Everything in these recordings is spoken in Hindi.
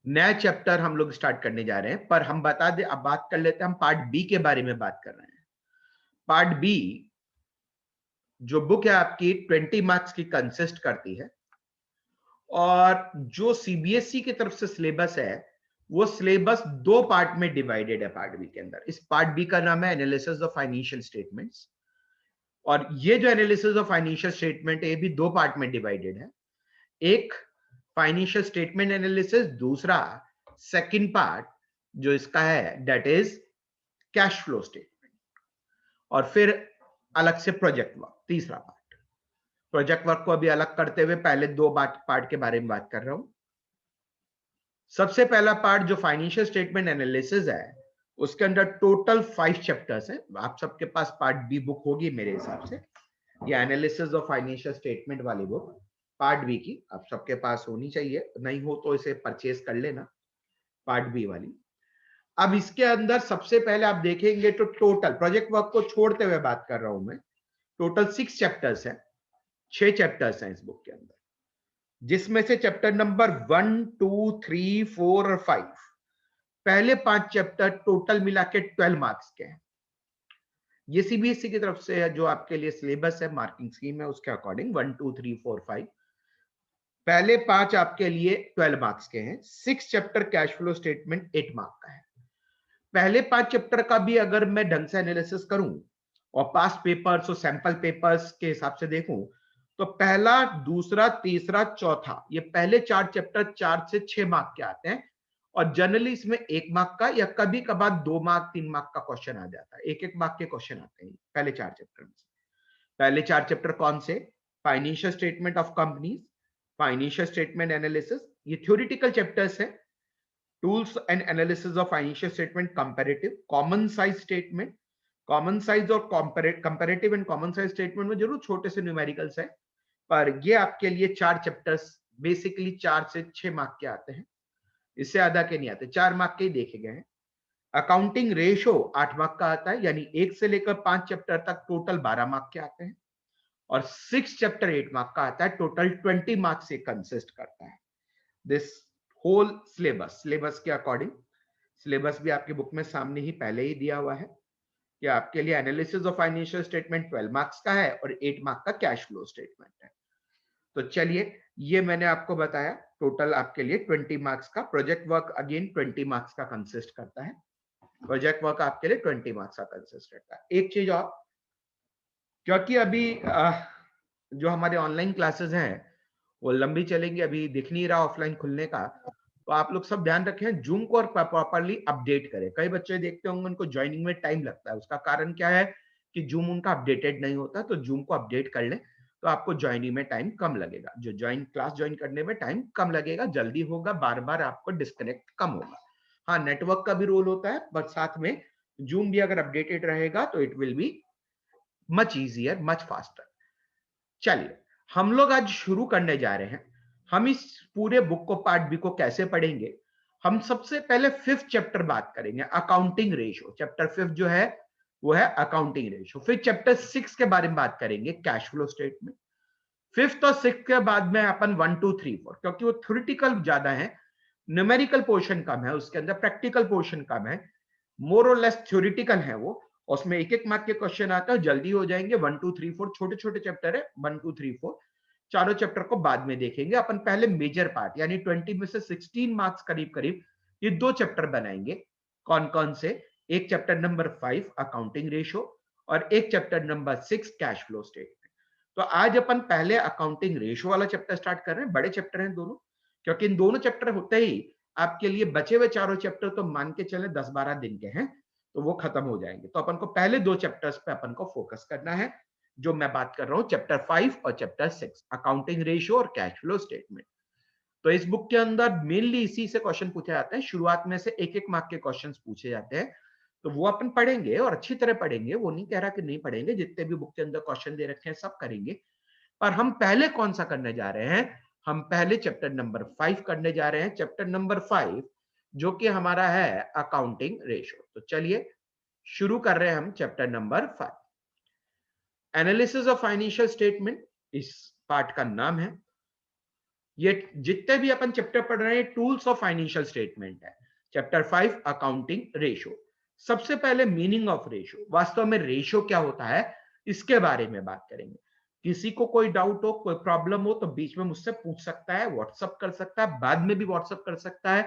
नया चैप्टर हम लोग स्टार्ट करने जा रहे हैं, पर हम बता दें, अब बात कर लेते हैं, हम पार्ट बी के बारे में बात कर रहे हैं। पार्ट बी जो बुक है आपकी 20 मार्क्स की कंसिस्ट करती है, और जो सीबीएसई की तरफ से सिलेबस है वो सिलेबस दो पार्ट में डिवाइडेड है पार्ट बी के अंदर। इस पार्ट बी का नाम है एनालिसिस ऑफ फाइनेंशियल स्टेटमेंट्स, और ये जो एनालिसिस ऑफ फाइनेंशियल स्टेटमेंट है ये भी दो पार्ट में डिवाइडेड है। एक फाइनेंशियल स्टेटमेंट एनालिसिस, दूसरा सेकंड पार्ट जो इसका है that is cash flow statement, और फिर अलग से प्रोजेक्ट वर्क तीसरा पार्ट। प्रोजेक्ट वर्क को अभी अलग करते हुए पहले दो पार्ट के बारे में बात कर रहा हूं। सबसे पहला पार्ट जो फाइनेंशियल स्टेटमेंट एनालिसिस है उसके अंदर टोटल 5 चैप्टर्स हैं। आप सबके पास पार्ट बी बुक होगी मेरे हिसाब से, ये एनालिसिस ऑफ फाइनेंशियल स्टेटमेंट वाली बुक पार्ट बी की आप सबके पास होनी चाहिए, नहीं हो तो इसे परचेज कर लेना, पार्ट बी वाली। अब इसके अंदर सबसे पहले आप देखेंगे तो टोटल प्रोजेक्ट वर्क को छोड़ते हुए बात कर रहा हूं मैं, टोटल 6 चैप्टर्स हैं, 6 चैप्टर्स हैं इस बुक के अंदर, जिसमें से चैप्टर नंबर 1, 2, 3, 4 और 5, पहले 5 चैप्टर टोटल मिला के 12 मार्क्स के हैं। ये सीबीएसई की तरफ से है, जो आपके लिए सिलेबस है, मार्किंग स्कीम है, उसके अकॉर्डिंग 1, 2, 3, 4, 5 पहले 5 आपके लिए 12 मार्क्स के हैं। 6 chapter cash flow statement 8 mark का है। पहले 5 चैप्टर का भी अगर मैं ढंग से एनालिसिस करूं और पास्ट पेपर्स और सैंपल पेपर्स के हिसाब से देखूं तो पहला, दूसरा, तीसरा, चौथा, ये पहले 4 चैप्टर 4 से 6 मार्क के आते हैं, और जनरली इसमें 1 मार्क का या कभी कभार 2 मार्क 3 मार्क का क्वेश्चन आ जाता है। 1-1 मार्क के क्वेश्चन आते हैं पहले 4 चैप्टर में से। पहले 4 चैप्टर कौन से? Financial statement of companies, financial statement analysis, ये थ्योरेटिकल चैप्टर्स है। Tools and analysis of financial statement, comparative, common size statement, common size और comparative and common size statement में जरूर छोटे से न्यूमेरिकल्स है, पर ये आपके लिए 4 चैप्टर्स बेसिकली 4 से 6 मार्क के आते हैं, इससे ज्यादा के नहीं आते, 4 मार्क के ही देखे गए हैं। अकाउंटिंग रेशो 8 मार्क का आता है, यानी 1 से लेकर 5 चैप्टर तक टोटल 12 मार्क के आते हैं, और 6 चैप्टर 8 मार्क का आता है, टोटल 20 मार्क से कंसिस्ट करता है दिस होल सिलेबस के अकॉर्डिंग। सिलेबस भी आपकी बुक में सामने ही पहले ही दिया हुआ है कि आपके लिए analysis of financial statement 12 marks का है और 8 मार्क का कैश फ्लो स्टेटमेंट है। तो चलिए, ये मैंने आपको बताया, टोटल आपके लिए 20 मार्क्स का। प्रोजेक्ट वर्क अगेन 20 मार्क्स का कंसिस्ट करता है, प्रोजेक्ट वर्क आपके लिए 20 मार्क्स का कंसिस्ट करता है। एक चीज और, क्योंकि अभी जो हमारे ऑनलाइन क्लासेस हैं वो लंबी चलेंगी, अभी दिख नहीं रहा ऑफलाइन खुलने का, तो आप लोग सब ध्यान रखें, जूम को और प्रॉपर्ली अपडेट करें। कई बच्चे देखते होंगे उनको ज्वाइनिंग में टाइम लगता है, उसका कारण क्या है कि जूम उनका अपडेटेड नहीं होता, तो जूम को अपडेट कर लें तो आपको ज्वाइनिंग में टाइम कम लगेगा, जो क्लास ज्वाइन करने में टाइम कम लगेगा, जल्दी होगा, बार बार आपको डिस्कनेक्ट कम होगा। हाँ, नेटवर्क का भी रोल होता है, बट साथ में जूम भी अगर अपडेटेड रहेगा तो it will be much easier, much faster. चलिए, हम लोग आज शुरू करने जा रहे हैं। हम इस पूरे बुक को, पार्ट बी को कैसे पढ़ेंगे? हम सबसे पहले 5th चैप्टर बात करेंगे, अकाउंटिंग रेशो। चैप्टर 5 जो है वो है अकाउंटिंग रेशो। फिर चैप्टर 6 के बारे में बात करेंगे, कैश फ्लो स्टेटमेंट। 5th और 6th के बाद में अपन 1, 2, 3, 4, क्योंकि वो थ्योरेटिकल ज्यादा है, न्यूमेरिकल पोर्शन कम है, उसके अंदर प्रैक्टिकल पोर्शन कम है, मोर और लेस थ्योरेटिकल है वो, उसमें 1-1 मार्क के क्वेश्चन आता है, जल्दी हो जाएंगे। 1, 2, 3, 4 छोटे छोटे चैप्टर है, 1, 2, 3, 4 चारों चैप्टर को बाद में देखेंगे अपन। पहले मेजर पार्ट यानी 20 में से 16 मार्क्स करीब करीब ये 2 चैप्टर बनाएंगे। कौन कौन से? एक चैप्टर नंबर 5 अकाउंटिंग रेशो, और एक chapter number 6 cash flow statement. तो आज अपन पहले अकाउंटिंग रेशो वाला चैप्टर स्टार्ट कर रहे हैं, बड़े चैप्टर हैं दोनों, क्योंकि इन दोनों चैप्टर होते ही आपके लिए बचे हुए चारों चैप्टर तो मान के चले 10-12 दिन के हैं, तो वो खत्म हो जाएंगे। तो अपन को पहले 2 चैप्टर्स पे अपन को फोकस करना है, जो मैं बात कर रहा हूं चैप्टर 5 और चैप्टर 6, अकाउंटिंग रेशियो और कैश फ्लो स्टेटमेंट। तो इस बुक के अंदर मेनली इसी से क्वेश्चन पूछे जाते हैं, शुरुआत में से 1-1 मार्क के क्वेश्चन पूछे जाते हैं, तो वो अपन पढ़ेंगे और अच्छी तरह पढ़ेंगे, वो नहीं कह रहा कि नहीं पढ़ेंगे, जितने भी बुक के अंदर क्वेश्चन दे रखे हैं सब करेंगे। पर हम पहले कौन सा करने जा रहे हैं? हम पहले चैप्टर नंबर 5 करने जा रहे हैं, चैप्टर नंबर 5 जो कि हमारा है अकाउंटिंग रेशियो। तो चलिए शुरू कर रहे हैं हम chapter number 5, analysis of financial statement इस पार्ट का नाम है। ये जितने भी अपन चैप्टर पढ़ रहे हैं टूल्स ऑफ फाइनेंशियल स्टेटमेंट है। Chapter 5 accounting ratio. सबसे पहले मीनिंग ऑफ रेशो, वास्तव में रेशो क्या होता है इसके बारे में बात करेंगे। किसी को कोई डाउट हो, कोई प्रॉब्लम हो तो बीच में मुझसे पूछ सकता है, व्हाट्सअप कर सकता है, बाद में भी व्हाट्सअप कर सकता है,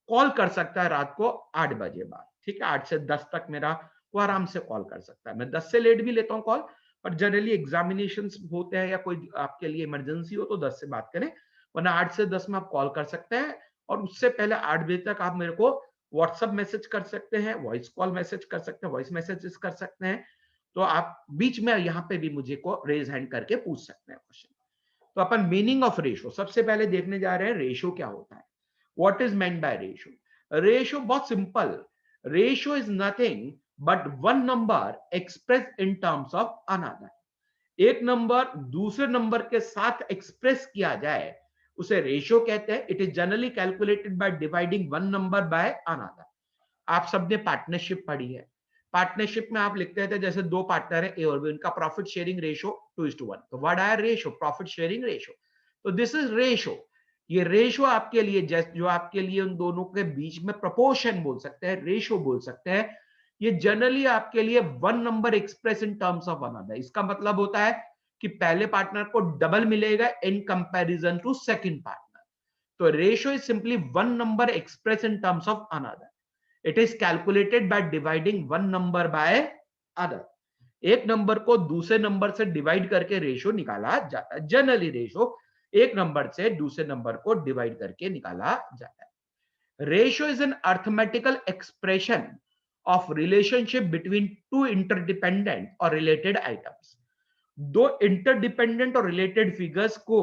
कॉल कर सकता है रात को 8 बजे बाद, ठीक है, 8 से 10 तक मेरा वो आराम से कॉल कर सकता है। मैं 10 से लेट भी लेता हूँ कॉल, पर जनरली एग्जामिनेशन होते हैं या कोई आपके लिए इमरजेंसी हो तो 10 से बात करें, वरना 8 से 10 में आप कॉल कर सकते हैं। और उससे पहले 8 बजे तक आप मेरे को व्हाट्सएप मैसेज कर सकते हैं, वॉइस कॉल मैसेज कर सकते हैं, वॉइस मैसेजेस कर सकते हैं। तो आप बीच में यहाँ पे भी मुझे को रेज हैंड करके पूछ सकते हैं क्वेश्चन। तो अपन मीनिंग ऑफ रेशो सबसे पहले देखने जा रहे हैं, रेशो क्या होता है, what is meant by ratio. Ratio बहुत simple, ratio is nothing but one number express in terms of another. एक नंबर दूसरे नंबर के साथ एक्सप्रेस किया जाए उसे रेशो कहते हैं। It is generally calculated by dividing one number by another. आप सबने पार्टनरशिप पढ़ी है, पार्टनरशिप में आप लिखते थे जैसे दो पार्टनर है ए और बी, उनका प्रॉफिट शेयरिंग रेशो 2:1, तो व्हाट आया रेशो, प्रॉफिट शेयरिंग रेशो। तो दिस इज रेशो। ये रेशो आपके लिए जो आपके लिए उन दोनों के बीच में प्रोपोर्शन बोल सकते हैं, रेशो बोल सकते हैं, ये जनरली आपके लिए one number express in terms of another. इसका मतलब होता है कि पहले पार्टनर को डबल मिलेगा in comparison to second partner. तो ratio is simply one number express in terms of another. It is calculated by dividing one number by other. एक नंबर को दूसरे नंबर से डिवाइड करके रेशो निकाला जाता है। जनरली रेशो एक नंबर से दूसरे नंबर को डिवाइड करके निकाला जाता है। Ratio is an arithmetical expression of relationship between two interdependent और रिलेटेड आइटम्स। दो इंटरडिपेंडेंट और रिलेटेड फिगर्स को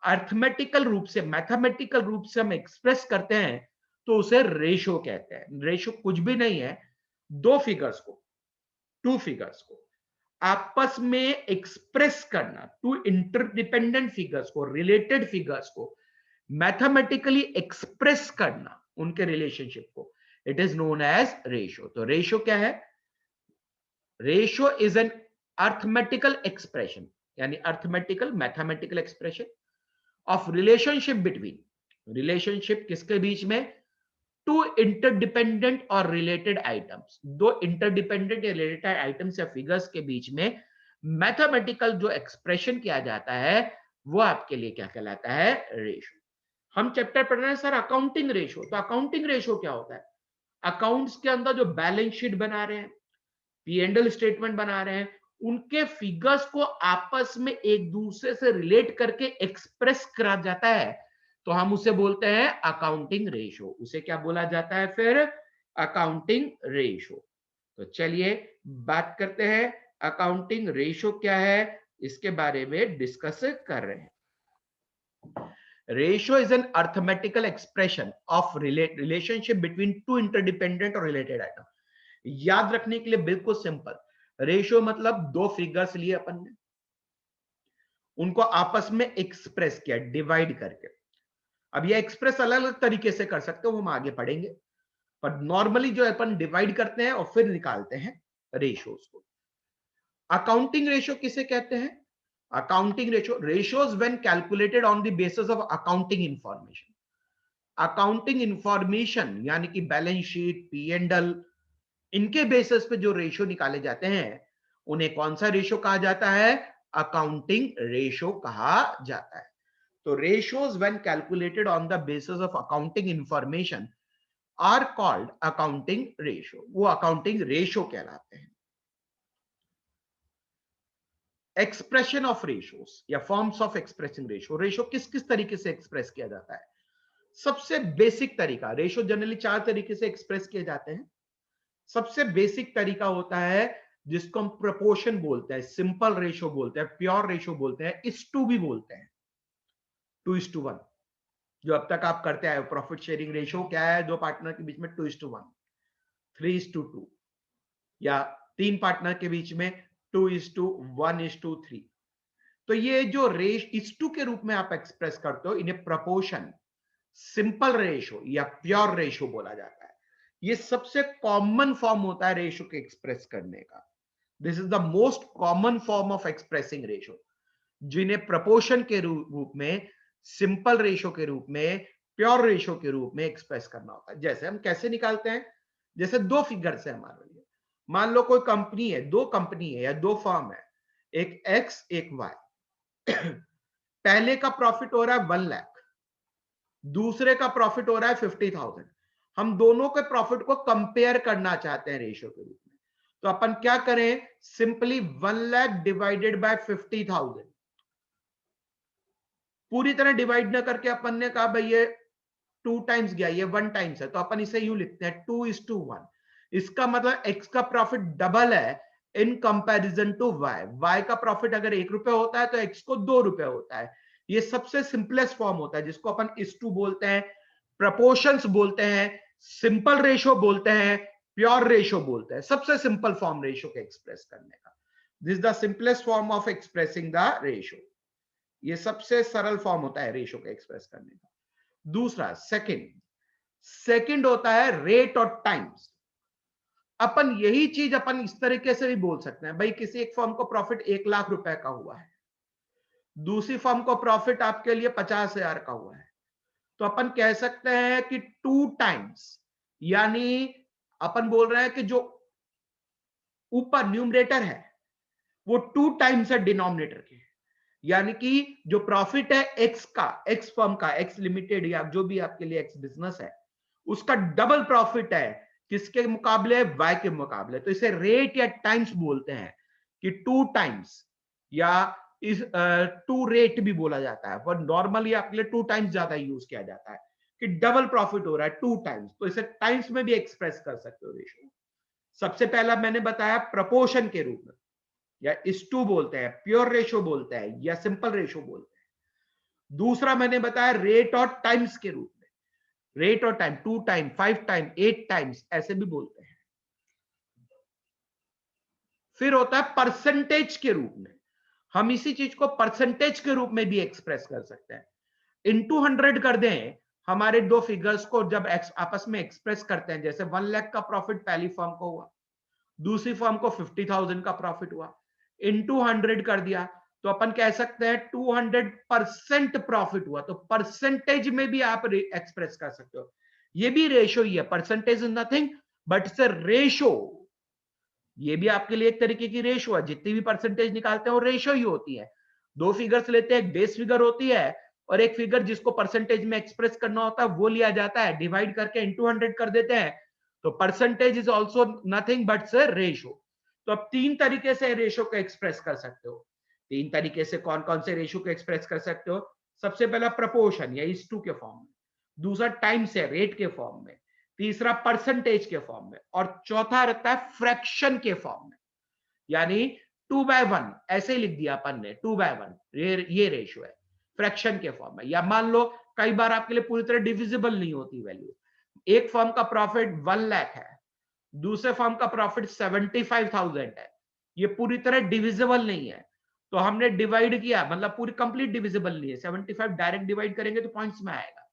अर्थमेटिकल रूप से, मैथमेटिकल रूप से हम एक्सप्रेस करते हैं तो उसे रेशो कहते हैं। रेशो कुछ भी नहीं है, दो फिगर्स को, टू फिगर्स को आपस में एक्सप्रेस करना, टू इंटरडिपेंडेंट फिगर्स को, रिलेटेड फिगर्स को मैथमेटिकली एक्सप्रेस करना उनके रिलेशनशिप को, it is known as ratio. तो रेशो क्या है, ratio is an arithmetical expression, यानी arithmetical mathematical expression of relationship between, relationship किसके बीच में, टू इंटरडिपेंडेंट और रिलेटेड आइटम्स, दो इंटरडिपेंडेंट या रिलेटेड आइटम्स या फिगर्स के बीच में मैथमेटिकल जो एक्सप्रेशन किया जाता है वो आपके लिए क्या कहलाता है, रेशो। हम चैप्टर पढ़ रहे हैं सर अकाउंटिंग रेशो, तो अकाउंटिंग रेशो क्या होता है, अकाउंट्स के अंदर जो बैलेंस शीट बना रहे हैं, पी एंड एल स्टेटमेंट बना रहे हैं, उनके फिगर्स को आपस में एक दूसरे से रिलेट करके एक्सप्रेस करा जाता है, तो हम उसे बोलते हैं अकाउंटिंग रेशो। उसे क्या बोला जाता है फिर, अकाउंटिंग रेशो। तो चलिए बात करते हैं अकाउंटिंग रेशो क्या है, इसके बारे में डिस्कस कर रहे हैं। Ratio is an arithmetical expression of relationship between two interdependent और रिलेटेड आइटम। याद रखने के लिए बिल्कुल सिंपल, रेशो मतलब दो फिगर्स लिए अपन ने, उनको आपस में एक्सप्रेस किया डिवाइड करके। अब ये एक्सप्रेस अलग अलग तरीके से कर सकते हो, हम आगे पढ़ेंगे, पर नॉर्मली जो अपन डिवाइड करते हैं और फिर निकालते हैं रेशोज को। अकाउंटिंग रेशो किसे कहते हैं, accounting ratio, ratios when calculated on the basis of accounting information. Accounting information यानी कि balance sheet, P and L, इनके बेसिस पे जो रेशो निकाले जाते हैं उन्हें कौन सा रेशो कहा जाता है, अकाउंटिंग रेशो कहा जाता है। तो ratios when calculated on the basis of accounting information are called accounting ratio, वो accounting ratio कहलाते हैं। एक्सप्रेशन ऑफ रेशियोज या forms of expressing ratio, ratio किस किस तरीके से एक्सप्रेस किया जाता है। सबसे बेसिक तरीका, रेशियो जनरली चार तरीके से एक्सप्रेस किए जाते हैं। सबसे बेसिक तरीका होता है जिसको हम प्रोपोर्शन बोलते हैं, सिंपल रेशियो बोलते हैं, प्योर रेशियो बोलते हैं, इस टू भी बोलते हैं, 2:1 जो अब तक आप करते आए। प्रॉफिट शेयरिंग रेशियो क्या है, दो पार्टनर के बीच में 2:1, 3:2 या तीन पार्टनर के बीच में 2:1:3। तो ये जो रेश इस टू के रूप में आप एक्सप्रेस करते हो, इन्हें प्रोपोर्शन, सिंपल रेशियो या प्योर रेशियो बोला जाता है। ये सबसे कॉमन फॉर्म होता है रेशियो के एक्सप्रेस करने का। This is the most common form of expressing ratio, जिन्हें प्रोपोर्शन के रूप में सिंपल रेशो के रूप में, प्योर रेशो के रूप में एक्सप्रेस करना होता है। जैसे हम कैसे निकालते हैं, जैसे दो फिगर से हमारे लिए, मान लो कोई कंपनी है, दो कंपनी है या दो फर्म है, एक एक्स एक वाई। पहले का प्रॉफिट हो रहा है 1 लाख, दूसरे का प्रॉफिट हो रहा है 50,000। हम दोनों के प्रॉफिट को कंपेयर करना चाहते हैं रेशियो के रूप में, तो अपन क्या करें, सिंपली 1 लाख डिवाइडेड बाय 50,000, पूरी तरह डिवाइड ना करके अपन ने कहा भाई ये 2 टाइम्स गया, ये 1 टाइम्स है, तो अपन इसे यूं लिखते हैं 2:1। इसका मतलब एक्स का प्रॉफिट डबल है in comparison to Y. Y का प्रॉफिट अगर 1 रुपए होता है तो एक्स को 2 रुपए होता है। ये सबसे सिंपलेस्ट फॉर्म होता है, जिसको अपन इस टू बोलते हैं, प्रपोर्शंस बोलते हैं, सिंपल रेशो बोलते हैं, प्योर रेशो बोलते हैं। सबसे सिंपल फॉर्म रेशो के एक्सप्रेस करने का, this the simplest form of expressing the ratio. ये सबसे सरल फॉर्म होता है रेशो को एक्सप्रेस करने का। दूसरा सेकंड होता है रेट और टाइम्स। अपन यही चीज अपन इस तरीके से भी बोल सकते हैं, भाई किसी एक फर्म को प्रॉफिट 1 लाख रुपए का हुआ है, दूसरी फर्म को प्रॉफिट आपके लिए 50,000 का हुआ है, तो अपन कह सकते हैं कि 2 टाइम्स, यानी अपन बोल रहे हैं कि जो ऊपर न्यूमरेटर है वो 2 टाइम्स है डिनोमिनेटर के, यानी कि जो प्रॉफिट है एक्स का, एक्स फर्म का, एक्स लिमिटेड या जो भी आपके लिए एक्स बिजनेस है, उसका डबल प्रॉफिट है किसके मुकाबले, वाई के मुकाबले। तो इसे रेट या टाइम्स बोलते हैं कि 2 टाइम्स, या इस 2 रेट भी बोला जाता है, पर नॉर्मली आपके लिए 2 टाइम्स ज्यादा यूज किया जाता है कि डबल प्रॉफिट हो रहा है 2 टाइम्स, तो इसे टाइम्स में भी एक्सप्रेस कर सकते हो रेशो। सबसे पहला मैंने बताया प्रपोर्शन के रूप में, या इस टू बोलते हैं, प्योर रेशो बोलते हैं, या सिंपल रेशो बोलते हैं। दूसरा मैंने बताया रेट और टाइम्स के रूप में, रेट और टाइम, 2 टाइम, 5 टाइम, 8 टाइम्स ऐसे भी बोलते हैं। फिर होता है परसेंटेज के रूप में, हम इसी चीज को परसेंटेज के रूप में भी एक्सप्रेस कर सकते हैं। इनटू 100 कर दें हमारे दो फिगर्स को, जब आपस में एक्सप्रेस करते हैं, जैसे 1 लाख का प्रॉफिट पहली फर्म को हुआ, दूसरी फर्म को 50,000 का प्रॉफिट हुआ, इनटू 100 कर दिया, तो अपन कह सकते हैं 200% प्रॉफिट हुआ। तो परसेंटेज में भी आप एक्सप्रेस कर सकते हो, ये भी रेशो ही है, percentage is nothing but it's a ratio. ये भी आपके लिए एक तरीके की रेशो है, जितनी भी परसेंटेज निकालते हैं वो रेशो ही होती है। दो फिगर्स लेते हैं, एक बेस फिगर होती है और एक फिगर जिसको परसेंटेज में एक्सप्रेस करना होता है वो लिया जाता है, डिवाइड करके इनटू 100 कर देते हैं, तो percentage is also nothing but से रेशो। तो अब 3 तरीके से रेशो को एक्सप्रेस कर सकते हो। 3 तरीके से कौन कौन से रेशो को एक्सप्रेस कर सकते हो, सबसे पहला प्रपोर्शन या इस टू के फॉर्म में, दूसरा टाइम से रेट के फॉर्म में, तीसरा परसेंटेज के फॉर्म में, और चौथा रहता है फ्रैक्शन के फॉर्म में, यानी 2/1 ऐसे ही लिख दिया अपन ने, 2/1 ये रेशियो है फ्रैक्शन के फॉर्म में। या मान लो कई बार आपके लिए पूरी तरह डिविजिबल नहीं होती वैल्यू, एक फर्म का प्रॉफिट 1 लाख है, दूसरे फर्म का प्रॉफिट 75,000 है, ये पूरी तरह डिविजिबल नहीं है, तो हमने डिवाइड किया, मतलब पूरी कंप्लीट डिविजिबल नहीं है, 75 डायरेक्ट डिवाइड करेंगे तो पॉइंट्स में आएगा,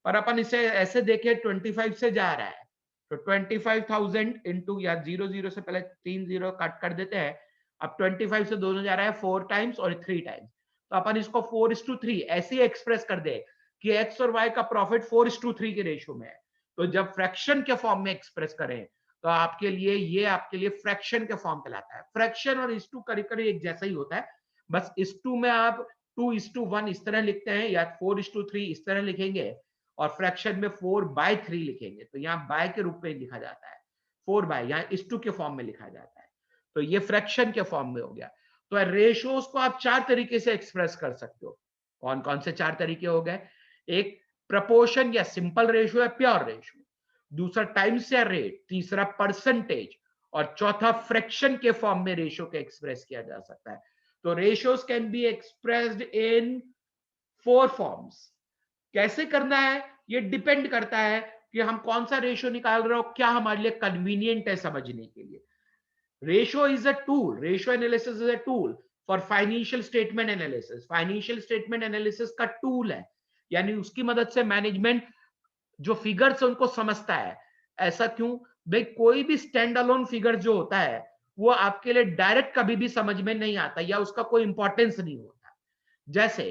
पर अपन इसे ऐसे देखें 25 से जा रहा है, तो 25,000 इंटू, या 0 से पहले 3 जीरो कट कर देते हैं, अब 25 से दोनों जा रहा है 4 टाइम्स और 3 टाइम्स, तो अपन इसको 4:3 ऐसे ही एक्सप्रेस कर दे कि एक्स और वाई का प्रॉफिट 4:3 के रेशियो में है। तो जब फ्रैक्शन के फॉर्म में एक्सप्रेस करें तो आपके लिए ये आपके लिए फ्रैक्शन के फॉर्म कहलाता है। फ्रैक्शन और इस टू करीब करीब एक जैसा ही होता है, बस इस टू में आप 2:1 इस तरह लिखते हैं या 4:3 इस तरह लिखेंगे, और फ्रैक्शन में 4/3 लिखेंगे, तो यहाँ बाय के रूप में लिखा जाता है, 4/, यहाँ इस टू के फॉर्म में लिखा जाता है, तो ये फ्रैक्शन के फॉर्म में हो गया। तो रेशियोज को आप 4 तरीके से एक्सप्रेस कर सकते हो। कौन कौन से 4 तरीके हो गए, एक प्रपोर्शन या सिंपल रेशियो या प्योर रेशियो, दूसरा टाइम्स या रेट, तीसरा परसेंटेज, और चौथा फ्रैक्शन के फॉर्म में रेशियो को एक्सप्रेस किया जा सकता है। तो ratios can be expressed in 4 forms. कैसे करना है ये डिपेंड करता है कि हम कौन सा रेशियो निकाल रहे हो, क्या हमारे लिए कन्वीनियंट है समझने के लिए। Ratio is a tool, ratio analysis is a tool for financial statement analysis. Financial statement analysis का टूल है, यानी उसकी मदद से मैनेजमेंट जो फिगर्स है उनको समझता है। ऐसा क्यों भाई, कोई भी स्टैंड अलोन फिगर जो होता है वो आपके लिए डायरेक्ट कभी भी समझ में नहीं आता या उसका कोई इंपॉर्टेंस नहीं होता। जैसे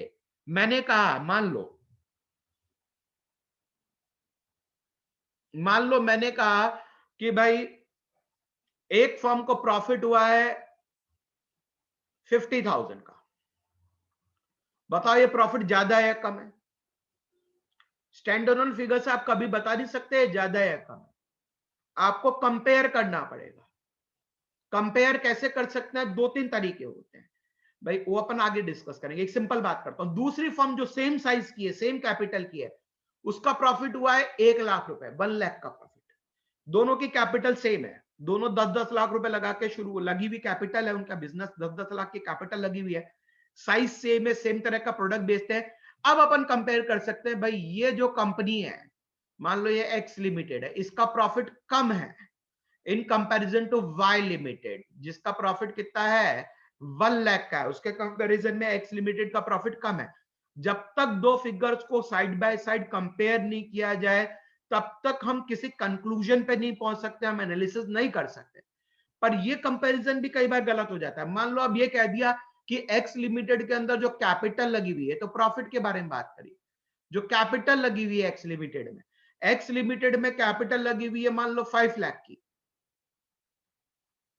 मैंने कहा मान लो मैंने कहा कि भाई एक फर्म को प्रॉफिट हुआ है 50,000 का, बताओ ये प्रॉफिट ज्यादा है या कम है? स्टैंड अलोन फिगर से आप कभी बता नहीं सकते ज्यादा है या कम है, आपको कंपेयर करना पड़ेगा। कंपेयर कैसे कर सकते हैं? दो तीन तरीके होते हैं भाई, वो अपन आगे डिस्कस करेंगे। एक सिंपल बात करता हूं, दूसरी फर्म जो सेम साइज की है, सेम कैपिटल की है, उसका प्रॉफिट हुआ है 1,00,000 रुपए, 1,00,000 का प्रॉफिट। दोनों की कैपिटल सेम है, दोनों 10-10 लाख रुपए लगा के शुरू, लगी हुई कैपिटल है उनका, बिजनेस 10-10 लाख की कैपिटल लगी हुई है, साइज सेम है, सेम तरह का प्रोडक्ट बेचते हैं। अब अपन कंपेयर कर सकते हैं, भाई ये जो कंपनी है, मान लो ये एक्स लिमिटेड है, इसका प्रॉफिट कम है in comparison to Y limited, जिसका प्रॉफिट कितना है 1,00,000 का है, उसके कंपैरिजन में एक्स लिमिटेड का प्रॉफिट कम है। जब तक दो फिगर्स को साइड बाय साइड कंपेयर नहीं किया जाए, तब तक हम किसी कंक्लूजन पे नहीं पहुंच सकते, हम एनालिसिस नहीं कर सकते। पर ये कंपैरिजन भी कई बार गलत हो जाता है। मान लो अब ये कह दिया कि एक्स लिमिटेड के अंदर जो कैपिटल लगी हुई है, तो प्रॉफिट के बारे में बात करिए। जो कैपिटल लगी हुई है एक्स लिमिटेड में, एक्स लिमिटेड में कैपिटल लगी हुई है मान लो 5 लाख की,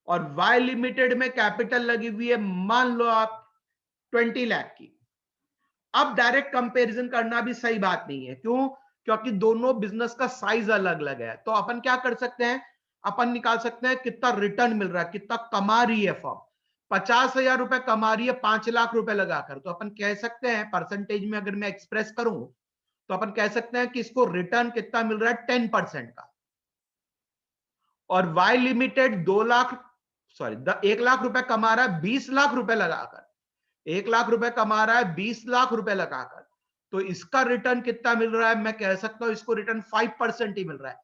और वाई लिमिटेड में कैपिटल लगी हुई है मान लो आप 20 लाख की। अब डायरेक्ट कंपैरिजन करना भी सही बात नहीं है, क्यों? क्योंकि दोनों बिजनेस का साइज अलग अलग है। तो अपन क्या कर सकते हैं, अपन निकाल सकते हैं कितना रिटर्न मिल रहा है, कितना कमा रही है फर्म। 50,000 रुपए कमा रही है 5 लाख रुपए लगाकर, तो अपन कह सकते हैं परसेंटेज में अगर मैं एक्सप्रेस करूं, तो अपन कह सकते हैं कि इसको रिटर्न कितना मिल रहा है 10% का। और वाई लिमिटेड 1 लाख रुपए कमा रहा है 20 लाख रुपए लगाकर, 1 लाख रुपए कमा रहा है 20 लाख रुपए लगाकर, तो इसका रिटर्न कितना मिल रहा है? मैं कह सकता हूं इसको रिटर्न 5% ही मिल रहा है।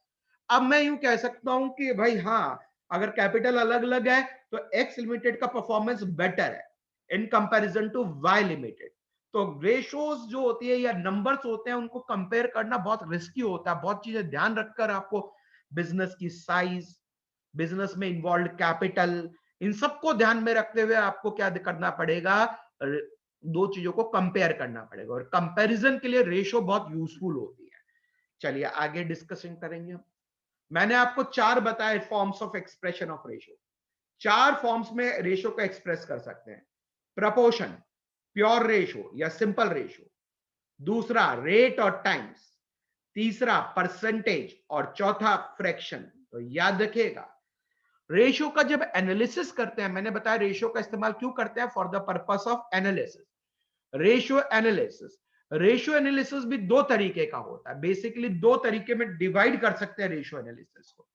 अब मैं यूं कह सकता हूं कि भाई हाँ, अगर कैपिटल अलग अलग है तो एक्स लिमिटेड का परफॉर्मेंस बेटर है in comparison to Y limited. तो रेशोज जो होती है या नंबर्स होते हैं, उनको कंपेयर करना बहुत रिस्की होता है। बहुत चीजें ध्यान रखकर आपको, बिजनेस की साइज, बिजनेस में इन्वॉल्व कैपिटल, इन सबको ध्यान में रखते हुए आपको क्या करना पड़ेगा, दो चीजों को कंपेयर करना पड़ेगा। और कंपैरिजन के लिए रेशो बहुत यूजफुल होती है। चलिए आगे डिस्कशन करेंगे हम। मैंने आपको 4 बताए forms of expression of ratio. 4 forms में रेशो को एक्सप्रेस कर सकते हैं। प्रपोर्शन, प्योर रेशो या सिंपल रेशो, दूसरा रेट और टाइम्स, तीसरा परसेंटेज, और चौथा फ्रैक्शन। तो याद रखिएगा, रेशियो का जब एनालिसिस करते हैं, मैंने बताया रेशियो का इस्तेमाल क्यों करते हैं, for the purpose of analysis. Ratio analysis भी दो तरीके का होता है, बेसिकली दो तरीके में डिवाइड कर सकते हैं रेशियो एनालिसिस को।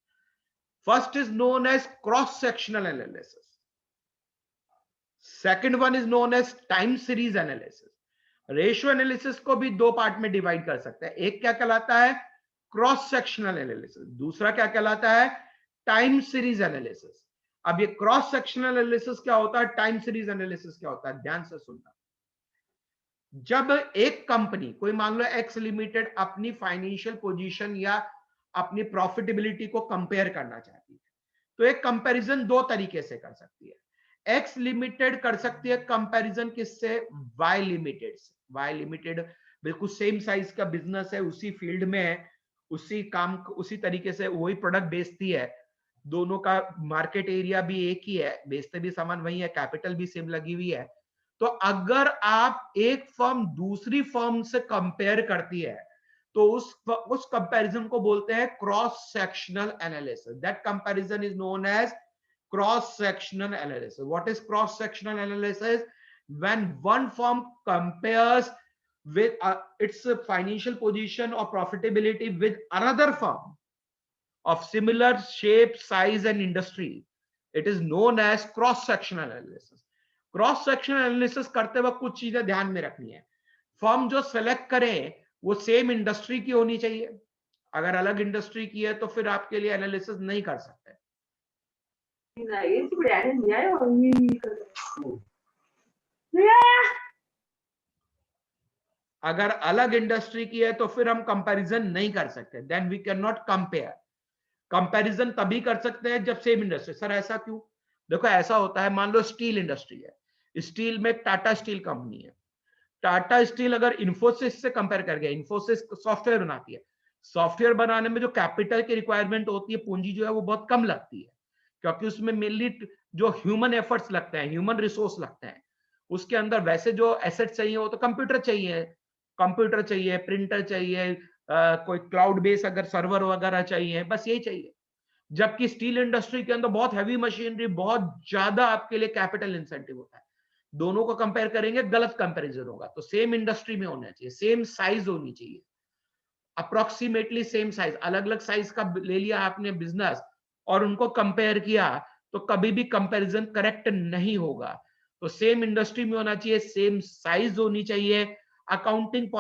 First is known as cross sectional analysis, second one is known as time series analysis. Ratio analysis को भी दो पार्ट में डिवाइड कर सकते हैं, एक क्या कहलाता है क्रॉस सेक्शनल एनालिसिस, दूसरा क्या कहलाता है टाइम सीरीज एनालिसिस। अब ये क्रॉस सेक्शनल एनालिसिस क्या होता है, टाइम सीरीज एनालिसिस क्या होता है, ध्यान से सुनना। जब एक कंपनी, कोई मान लो एक्स लिमिटेड, अपनी फाइनेंशियल पोजीशन या अपनी प्रॉफिटेबिलिटी को कंपेयर करना चाहती है, तो एक कंपैरिजन दो तरीके से कर सकती है। एक्स लिमिटेड कर सकती है कंपैरिजन किससे, वाई लिमिटेड से। वाई लिमिटेड बिल्कुल सेम साइज का बिजनेस है, उसी फील्ड में है, उसी काम, उसी तरीके से वही प्रोडक्ट बेचती है, दोनों का मार्केट एरिया भी एक ही है, बेचते भी सामान वही है, कैपिटल भी सेम लगी हुई है। तो अगर आप एक फर्म दूसरी फर्म से कंपेयर करती है, तो उस कंपैरिजन को बोलते हैं cross sectional analysis. That comparison is known as cross sectional analysis. What is cross sectional analysis? When one firm compares with its financial position or profitability with another firm of similar shape, size and industry, it is known as cross sectional analysis. Cross sectional analysis करते वक्त कुछ चीजें ध्यान में रखनी है। फर्म जो सेलेक्ट करें वो सेम इंडस्ट्री की होनी चाहिए, अगर अलग इंडस्ट्री की है तो फिर आपके लिए एनालिसिस नहीं कर सकते। अगर अलग इंडस्ट्री की है तो फिर हम कंपैरिजन नहीं कर सकते, then we can not compare. Comparison तभी कर सकते हैं जब सेम इंडस्ट्री। सर ऐसा क्यों? देखो ऐसा होता है, मान लो स्टील इंडस्ट्री है, स्टील में टाटा स्टील कंपनी है, टाटा स्टील अगर इन्फोसिस से कंपेयर कर गया, इन्फोसिस सॉफ्टवेयर बनाती है, सॉफ्टवेयर बनाने में जो कैपिटल की रिक्वायरमेंट होती है, पूंजी जो है वो बहुत कम लगती है, क्योंकि उसमें मेनली जो ह्यूमन एफर्ट्स लगते हैं, ह्यूमन रिसोर्स लगते हैं। उसके अंदर वैसे जो एसेट चाहिए वो तो कंप्यूटर चाहिए, कंप्यूटर चाहिए, प्रिंटर चाहिए, कोई क्लाउड बेस अगर सर्वर वगैरह चाहिए, बस यही चाहिए। जबकि स्टील इंडस्ट्री के अंदर बहुत हैवी मशीनरी, बहुत ज्यादा आपके लिए कैपिटल इंसेंटिव होता है। दोनों को कंपेयर करेंगे, गलत कंपैरिजन होगा। तो सेम इंडस्ट्री में होना चाहिए, सेम साइज होनी चाहिए, अप्रोक्सीमेटली सेम साइज। अलग अलग साइज का ले लिया आपने बिजनेस और उनको कंपेयर किया, तो कभी भी कंपैरिजन करेक्ट नहीं होगा। तो सेम इंडस्ट्री में होना चाहिए, सेम साइज होनी चाहिए। अकाउंटिंग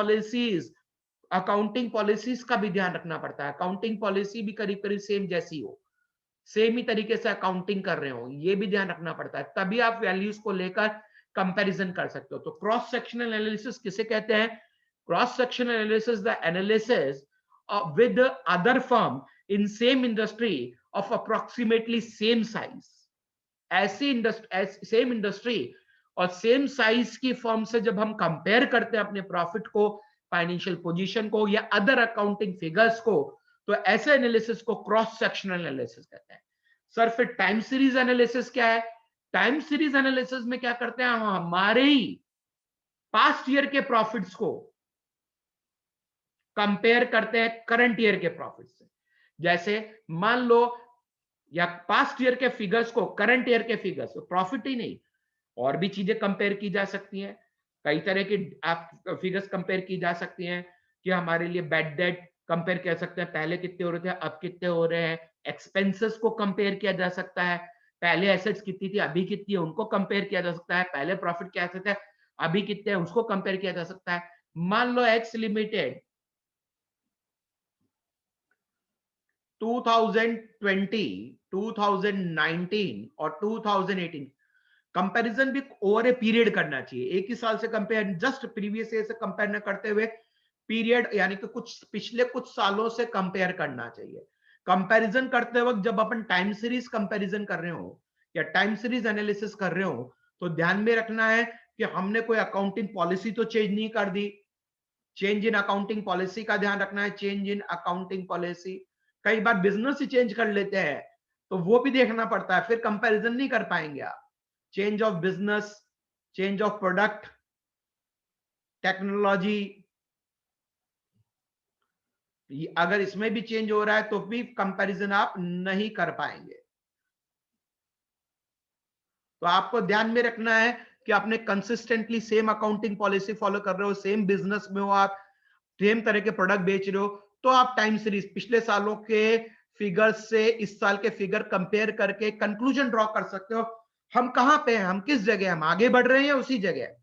पॉलिसीज का भी ध्यान रखना पड़ता है, अकाउंटिंग पॉलिसी भी करीब करीब सेम जैसी हो, सेम ही तरीके से अकाउंटिंग कर रहे हो, ये भी ध्यान रखना पड़ता है, तभी आप वैल्यूज को लेकर कंपैरिजन कर सकते हो। तो क्रॉस सेक्शनल एनालिसिस किसे कहते हैं? Cross sectional analysis, the analysis with other firm in same industry of approximately same size। ऐसी इंडस्ट्री, सेम इंडस्ट्री और सेम साइज की फर्म से जब हम कंपेयर करते हैं अपने प्रॉफिट को, फाइनेंशियल पोजीशन को या अदर अकाउंटिंग फिगर्स को, तो ऐसे एनालिसिस को क्रॉस सेक्शनल एनालिसिस कहते हैं। सर फिर टाइम सीरीज एनालिसिस क्या है? टाइम सीरीज एनालिसिस में क्या करते हैं, हम हमारे ही पास्ट ईयर के प्रॉफिट्स को कंपेयर करते हैं करंट ईयर के प्रॉफिट से। जैसे मान लो, या पास्ट ईयर के फिगर्स को करंट ईयर के फिगर्स, तो प्रॉफिट ही नहीं, और भी चीजें कंपेयर की जा सकती हैं। कई तरह की आप फिगर्स कंपेयर की जा सकती हैं कि हमारे लिए बैड डेट कंपेयर कर सकते हैं, पहले कितने हो रहे थे अब कितने हो रहे हैं। एक्सपेंसेस को कंपेयर किया जा सकता है, पहले एसेट्स कितनी थी अभी कितनी है उनको कंपेयर किया जा सकता है, पहले प्रॉफिट क्या थे अभी कितने हैं उसको कंपेयर किया जा सकता है। मान लो एक्स लिमिटेड 2020, 2019 और 2018 कंपैरिजन भी ओवर ए पीरियड करना चाहिए। एक ही साल से कंपेयर, जस्ट प्रीवियस ईयर से कंपेयर न करते हुए पीरियड, यानी कि कुछ पिछले कुछ सालों से कंपेयर करना चाहिए। कंपैरिजन करते वक्त जब अपन टाइम सीरीज कंपैरिजन कर रहे हो या टाइम सीरीज एनालिसिस कर रहे हो, तो ध्यान में रखना है कि हमने कोई अकाउंटिंग पॉलिसी तो चेंज नहीं कर दी। चेंज इन अकाउंटिंग पॉलिसी का ध्यान रखना है, चेंज इन अकाउंटिंग पॉलिसी। कई बार बिजनेस ही चेंज कर लेते हैं, तो वो भी देखना पड़ता है, फिर कंपैरिजन नहीं कर पाएंगे आप। Change of business, change of product, technology, अगर इसमें भी चेंज हो रहा है तो भी कंपैरिजन आप नहीं कर पाएंगे। तो आपको ध्यान में रखना है कि आपने consistently same accounting policy follow कर रहे हो, सेम बिजनेस में हो आप, सेम तरह के प्रोडक्ट बेच रहे हो, तो आप टाइम सीरीज पिछले सालों के फिगर से इस साल के फिगर कंपेयर करके कंक्लूजन ड्रॉ कर सकते हो, हम कहां पे हैं, हम किस जगह, हम आगे बढ़ रहे हैं या उसी जगह।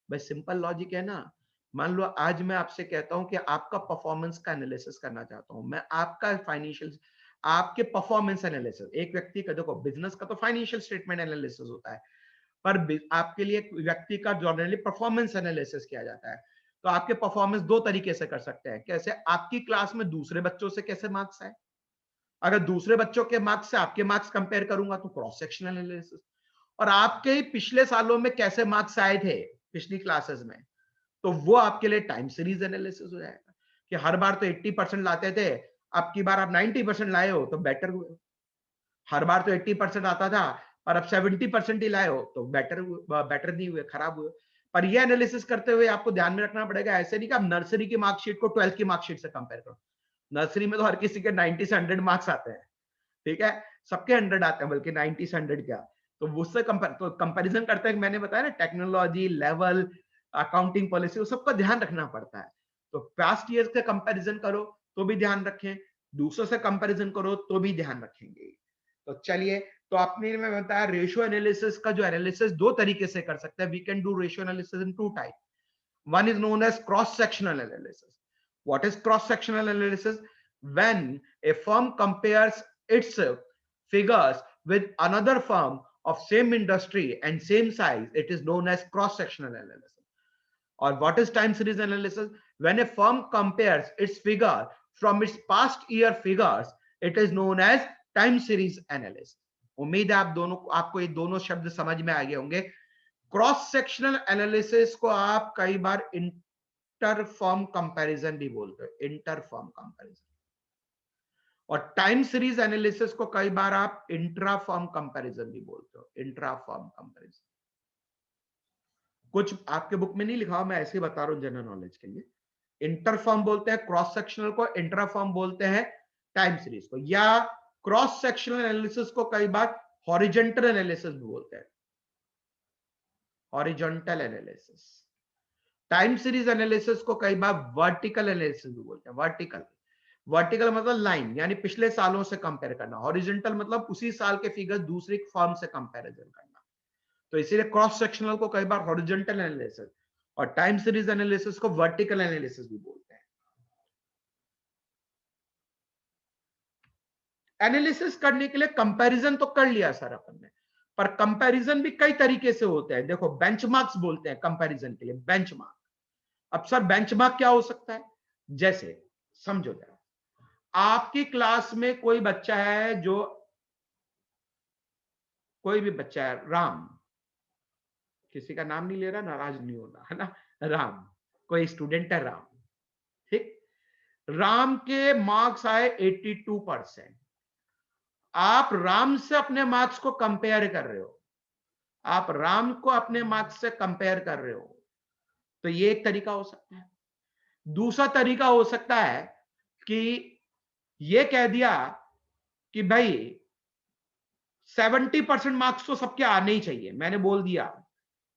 बस सिंपल लॉजिक है ना। मान लो आज मैं आपसे कहता हूं कि आपका परफॉर्मेंस का एनालिसिस करना चाहता हूं, मैं आपका फाइनेंशियल, आपके परफॉर्मेंस एनालिसिस, एक व्यक्ति का, देखो बिजनेस का तो फाइनेंशियल स्टेटमेंट एनालिसिस होता है, पर आपके लिए व्यक्ति का जनरली परफॉर्मेंस एनालिसिस किया जाता है। तो आपके परफॉर्मेंस दो तरीके से कर सकते हैं। कैसे? आपकी क्लास में दूसरे बच्चों से कैसे मार्क्स आए, अगर दूसरे बच्चों के मार्क्स से आपके मार्क्स कंपेयर करूंगा तो क्रॉस सेक्शनल एनालिसिस। और आपके पिछले सालों में कैसे मार्क्स आए थे पिछली क्लासेस में, तो वो आपके लिए टाइम सीरीज एनालिसिस हो जाएगा कि हर बार तो 80% लाते थे, अब की बार आप 90% लाए हो तो बेटर हुए। हर बार तो 80% आता था और अब 70% ही लाए हो तो बेटर नहीं हुए, खराब हुए। पर ये एनालिसिस करते हुए आपको ध्यान में रखना पड़ेगा, ऐसे नहीं कि आप नर्सरी की मार्कशीट को 12th की मार्कशीट से कंपेयर करो। नर्सरी में तो हर किसी के 90 से 100 मार्क्स आते हैं, ठीक है, सबके 100 आते हैं, बल्कि 90 से 100 क्या, तो उससे कंपैरिजन करते हैं। मैंने बताया ना, टेक्नोलॉजी लेवल, अकाउंटिंग पॉलिसी, वो सबका ध्यान रखना पड़ता है। तो पास्ट ईयर से कंपैरिजन करो तो भी ध्यान रखें, दूसरों से कंपैरिजन करो तो भी ध्यान रखेंगे। तो चलिए, तो आपने मैं बताया रेशियो एनालिसिस का जो एनालिसिस दो तरीके से कर सकते हैं। We can do ratio analysis in two type. One is known as cross-sectional analysis. What is cross-sectional analysis? When a firm compares its figures with another firm of same industry and same size, it is known as cross-sectional analysis. Or what is time series analysis? When a firm compares its figure from its past year figures, it is known as time series analysis. उम्मीद है आप दोनों, आपको ये दोनों शब्द समझ में आ गए होंगे। क्रॉस सेक्शनल एनालिसिस को आप कई बार इंटर फर्म कंपैरिजन भी बोलते हो, इंटर फर्म कंपैरिजन। और टाइम सीरीज एनालिसिस को कई बार आप इंट्रा फर्म कंपैरिजन भी बोलते हो, इंट्रा फर्म कंपैरिजन। कुछ आपके बुक में नहीं लिखा हो, मैं ऐसे ही बता रहा हूं जनरल नॉलेज के लिए। इंटर फर्म बोलते हैं क्रॉस सेक्शनल को, इंट्रा फर्म बोलते हैं टाइम सीरीज को, या क्रॉस सेक्शनल एनालिसिस को कई बार हॉरिजॉन्टल एनालिसिस भी बोलते हैं, horizontal analysis. Time series analysis को कई बार वर्टिकल एनालिसिस भी बोलते हैं, वर्टिकल। वर्टिकल मतलब लाइन, यानी पिछले सालों से कंपेयर करना। हॉरिजॉन्टल मतलब उसी साल के फिगर दूसरी फर्म से कंपैरिजन करना। तो इसीलिए क्रॉस सेक्शनल को कई बार हॉरिजॉन्टल एनालिसिस और टाइम सीरीज एनालिसिस को वर्टिकल एनालिसिस भी बोलते हैं। एनालिसिस करने के लिए कंपैरिजन तो कर लिया सर अपन ने, पर कंपैरिजन भी कई तरीके से होते हैं। देखो बेंचमार्क्स बोलते हैं कंपैरिजन के लिए, बेंचमार्क। अब सर बेंचमार्क क्या हो सकता है? जैसे समझो जरा, आपकी क्लास में कोई बच्चा है, जो कोई भी बच्चा है, राम, किसी का नाम नहीं ले रहा, नाराज नहीं होना है ना, राम, कोई स्टूडेंट है राम, ठीक। राम के मार्क्स आए 82%। आप राम से अपने मार्क्स को कंपेयर कर रहे हो, आप राम को अपने मार्क्स से कंपेयर कर रहे हो, तो ये एक तरीका हो सकता है। दूसरा तरीका हो सकता है कि ये कह दिया कि भाई 70% मार्क्स तो सबके आने ही चाहिए, मैंने बोल दिया,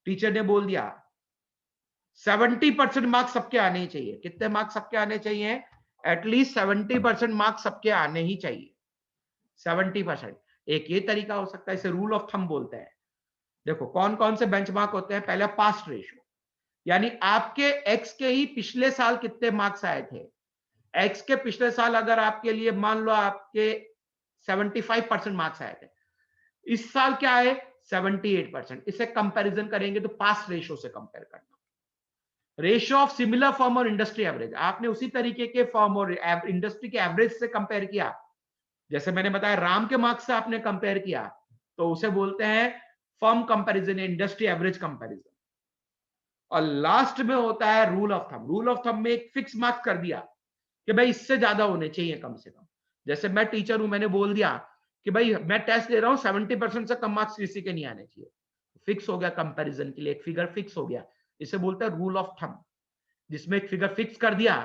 टीचर ने बोल दिया 70% मार्क्स सबके आने ही चाहिए। कितने मार्क्स सबके आने चाहिए? एटलीस्ट 70% मार्क्स सबके आने ही चाहिए, 70%। एक ये तरीका हो सकता है, इसे रूल ऑफ थंब बोलते हैं। देखो कौन कौन से बेंचमार्क होते हैं। पहले पास्ट रेशियो, यानी आपके एक्स के ही पिछले साल कितने मार्क्स आए थे। एक्स के पिछले साल अगर आपके लिए मान लो आपके 75% मार्क्स आए थे, इस साल क्या आए 78%, इसे कंपैरिजन करेंगे तो पास्ट रेशियो से कंपेयर करना। रेशियो ऑफ सिमिलर फर्म और इंडस्ट्री एवरेज, आपने उसी तरीके के फर्म और इंडस्ट्री के एवरेज से कंपेयर किया। जैसे मैंने बताया राम के मार्क्स से आपने कंपेयर किया, तो उसे बोलते हैं फर्म कंपैरिजन या इंडस्ट्री एवरेज कंपैरिजन। और लास्ट में होता है rule of thumb. Rule of thumb में एक फिक्स मार्क्स कर दिया कि भाई इससे ज्यादा होने चाहिए कम से कम। जैसे मैं टीचर हूं, मैंने बोल दिया कि भाई मैं टेस्ट दे रहा हूं, 70% से कम मार्क्स किसी के नहीं आने चाहिए। फिक्स हो गया कंपैरिजन के लिए, एक फिगर फिक्स हो गया। इसे बोलते हैं रूल ऑफ थंब, जिसमें एक फिगर फिक्स कर दिया,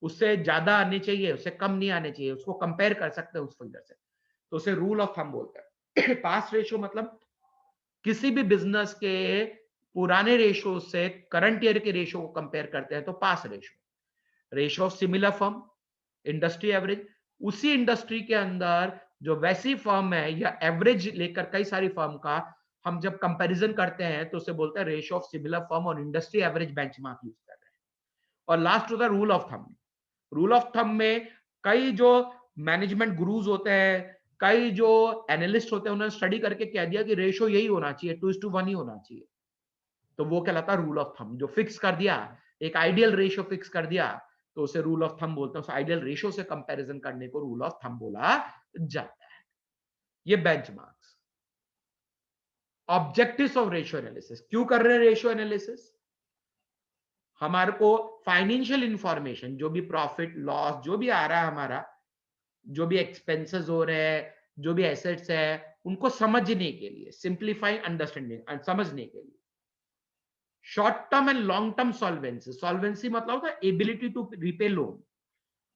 उससे ज्यादा आने चाहिए, उससे कम नहीं आने चाहिए, उसको कंपेयर कर सकते हैं उस फिगर से, तो उसे रूल ऑफ थंब बोलते हैं। पास रेशियो मतलब किसी भी बिजनेस के पुराने रेशियो से करंट ईयर के रेशियो को कंपेयर करते हैं तो पास ratio. Ratio of similar firm, industry average, उसी इंडस्ट्री के अंदर जो वैसी फर्म है या एवरेज लेकर कई सारी फर्म का हम जब कंपैरिजन करते हैं तो उसे बोलते हैं रेशियो ऑफ सिमिलर फर्म और इंडस्ट्री एवरेज बेंचमार्क यूज कर रहे हैं। और लास्ट होता है rule of thumb. Rule of thumb में कई जो मैनेजमेंट गुरुज होते हैं, कई जो एनालिस्ट होते हैं, उन्होंने स्टडी करके कह दिया कि रेशियो यही होना चाहिए, 2:1 ही होना चाहिए। तो वो कहलाता है रूल ऑफ थंब। जो फिक्स कर दिया, एक आइडियल रेशियो फिक्स कर दिया, तो उसे रूल ऑफ थंब बोलते हैं। उस आइडियल रेशियो से कंपैरिजन करने को रूल ऑफ थंब बोला जाता है। ये benchmarks. Objectives of ratio analysis, क्यों कर रहे हैं रेशियो एनालिसिस? हमारे को फाइनेंशियल इंफॉर्मेशन, जो भी प्रॉफिट लॉस जो भी आ रहा है हमारा, जो भी एक्सपेंसेस हो रहे हैं, जो भी एसेट्स है, उनको समझने के लिए, सिंप्लीफाई अंडरस्टैंडिंग, समझने के लिए। Short term and long term solvency. Solvency मतलब होता है ability to repay loan.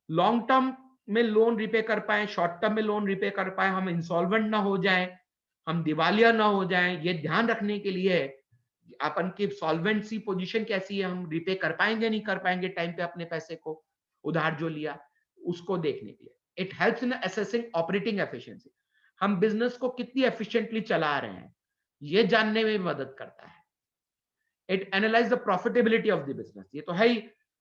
Long term में लोन रिपे कर पाए, शॉर्ट टर्म में लोन रिपे कर पाए, हम इंसॉल्वेंट ना हो जाए, हम दिवालिया ना हो जाए, ये ध्यान रखने के लिए अपन की सॉल्वेंसी पोजीशन कैसी है, हम रिपे कर पाएंगे नहीं कर पाएंगे टाइम पे अपने पैसे को, उधार जो लिया, उसको देखने के लिए। It helps in assessing operating efficiency, हम बिजनेस को कितनी एफिशिएंटली चला रहे हैं ये जानने में मदद करता है। It analyse the profitability of the business, ये तो है ही,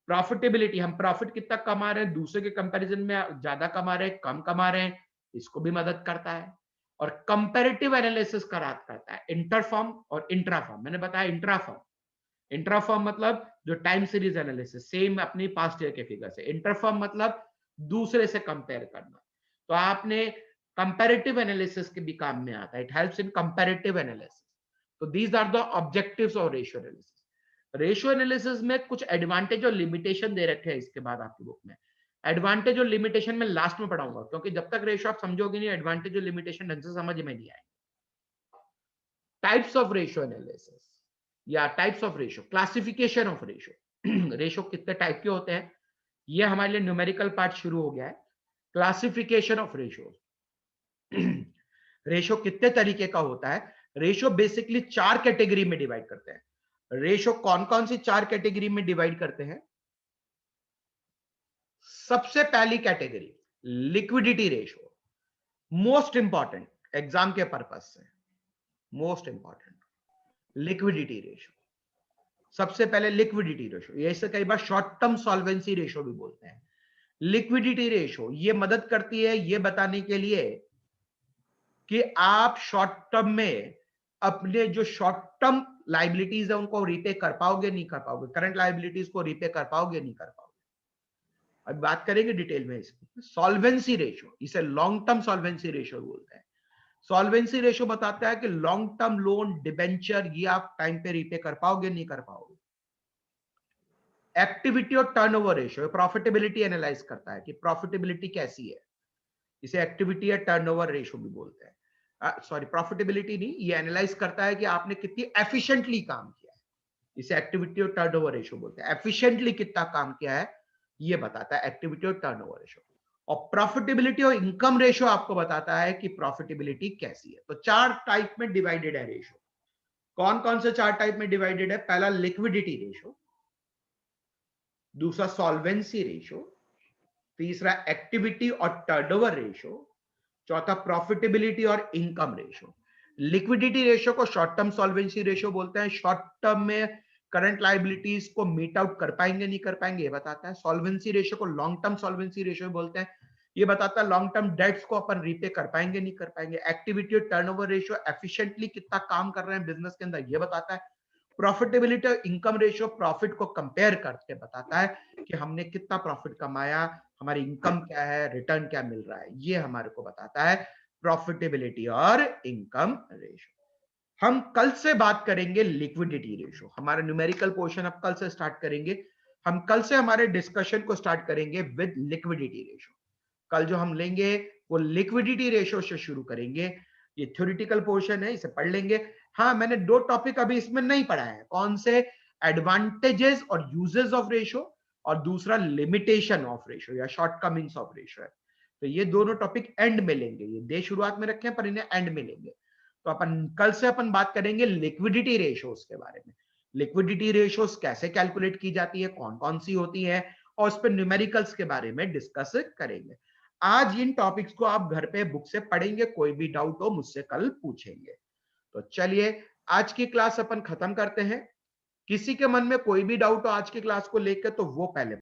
प्रॉफिटेबिलिटी, हम प्रॉफिट कितना कमा रहे हैं, दूसरे के कंपैरिजन में ज्यादा कमा रहे हैं कम कमा रहे हैं, इसको भी मदद करता है। और कंपैरेटिव एनालिसिस करता है इंटरफॉर्म और इंट्राफॉर्म। मैंने बताया इंट्राफॉर्म, इंट्राफॉर्म मतलब जो टाइम सीरीज एनालिसिस सेम अपनी पास्ट ईयर के फिगर से, इंटरफॉर्म मतलब दूसरे से कंपेयर करना। तो आपने कंपैरेटिव एनालिसिस के भी काम में आता है, it helps in comparative analysis. तो these are the objectives of ratio analysis. Ratio analysis में कुछ एडवांटेज और लिमिटेशन दे रखे हैं इसके बाद आपकी बुक में। एडवांटेज और लिमिटेशन में लास्ट में पढ़ाऊंगा, क्योंकि जब तक रेशियो आप समझोगे नहीं, एडवांटेज और लिमिटेशन ढंग से समझ में नहीं आएंगे। टाइप्स ऑफ रेशियो एनालिसिस या types of ratio, classification of ratio. Ratio कितने टाइप के होते हैं, ये हमारे लिए न्यूमेरिकल पार्ट शुरू हो गया है। क्लासिफिकेशन ऑफ रेशियो, रेशियो कितने तरीके का होता है। रेशियो बेसिकली 4 कैटेगरी में डिवाइड करते हैं। रेशियो कौन कौन सी 4 कैटेगरी में डिवाइड करते हैं? सबसे पहली category liquidity ratio, most important exam के पर्पज से, मोस्ट इंपॉर्टेंट लिक्विडिटी रेशियो। सबसे पहले लिक्विडिटी रेशियो, ये इसे कई बार शॉर्ट टर्म सॉल्वेंसी रेशियो भी बोलते हैं। लिक्विडिटी रेशियो ये मदद करती है ये बताने के लिए कि आप शॉर्ट टर्म में अपने जो शॉर्ट टर्म लाइबिलिटीज है उनको रिपे कर पाओगे नहीं कर पाओगे, करंट लाइबिलिटीज को रिपे कर पाओगे नहीं कर पाओगे। अब बात करेंगे डिटेल में इसकी। सॉल्वेंसी रेशियो, इसे लॉन्ग टर्म सॉल्वेंसी रेशियो बोलते हैं। सॉल्वेंसी रेशियो बताता है कि लॉन्ग टर्म लोन, डिबेंचर, ये आप टाइम पे रिपे कर पाओगे नहीं कर पाओगे। एक्टिविटी और टर्नओवर रेशियो प्रॉफिटेबिलिटी एनालाइज करता है कि प्रॉफिटेबिलिटी कैसी है, इसे एक्टिविटी या टर्नओवर रेशियो भी बोलते हैं। सॉरी, प्रॉफिटेबिलिटी नहीं, ये एनालाइज करता है कि आपने कितनी एफिशिएंटली काम किया है, इसे एक्टिविटी और टर्नओवर रेशियो बोलते हैं। एफिशिएंटली कितना काम किया है ये बताता है एक्टिविटी और टर्नओवर रेशियो। और प्रॉफिटेबिलिटी और इनकम रेशियो आपको बताता है कि प्रॉफिटेबिलिटी कैसी है। तो 4 टाइप में डिवाइडेड है रेशियो। कौन कौन से 4 टाइप में डिवाइडेड है? पहला लिक्विडिटी रेशियो, दूसरा सॉल्वेंसी रेशियो, तीसरा एक्टिविटी और टर्नओवर रेशियो, चौथा प्रॉफिटेबिलिटी और इनकम रेशियो। लिक्विडिटी रेशियो को शॉर्ट टर्म सॉल्वेंसी रेशियो बोलते हैं। शॉर्ट टर्म में करंट लायबिलिटीज को मीट आउट कर पाएंगे नहीं कर पाएंगे ये बताता है। सॉल्वेंसी रेशियो को लॉन्ग टर्म सॉल्वेंसी रेशियो बोलते हैं, ये बताता है लॉन्ग टर्म डेट्स को अपन रीपे कर पाएंगे नहीं कर पाएंगे। एक्टिविटी और टर्नओवर रेशियो एफिशिएंटली कितना काम कर रहे हैं बिजनेस के अंदर ये बताता है। प्रॉफिटेबिलिटी और इनकम रेशियो प्रॉफिट को कंपेयर करके बताता है कि हमने कितना प्रॉफिट कमाया, हमारी इनकम क्या है, रिटर्न क्या मिल रहा है, ये हमारे को बताता है प्रॉफिटेबिलिटी और इनकम रेशियो। हम कल से बात करेंगे लिक्विडिटी रेशियो। हमारा न्यूमेरिकल पोर्शन अब कल से स्टार्ट करेंगे। हम कल से हमारे डिस्कशन को स्टार्ट करेंगे विद लिक्विडिटी रेशियो। कल जो हम लेंगे वो लिक्विडिटी रेशियो से शुरू करेंगे। ये थ्योरेटिकल पोर्शन है, इसे पढ़ लेंगे। हाँ, मैंने 2 टॉपिक अभी इसमें नहीं पढ़ा है। कौन से? एडवांटेजेस और यूजेस ऑफ रेशियो, और दूसरा लिमिटेशन ऑफ रेशियो या शॉर्टकमिंग्स ऑफ रेशियो है। तो ये दोनों टॉपिक एंड में लेंगे, ये दे शुरुआत में रखे हैं पर इन्हें एंड में लेंगे। तो अपन कल से अपन बात करेंगे लिक्विडिटी रेशियोज के बारे में। लिक्विडिटी रेशियोज कैसे कैलकुलेट की जाती है, कौन कौन सी होती है, और उस पर न्यूमेरिकल्स के बारे में डिस्कस करेंगे। आज इन टॉपिक्स को आप घर पे बुक से पढ़ेंगे, कोई भी डाउट हो मुझसे कल पूछेंगे। तो चलिए आज की क्लास अपन खत्म करते हैं। किसी के मन में कोई भी डाउट हो आज की क्लास को लेकर तो वो पहले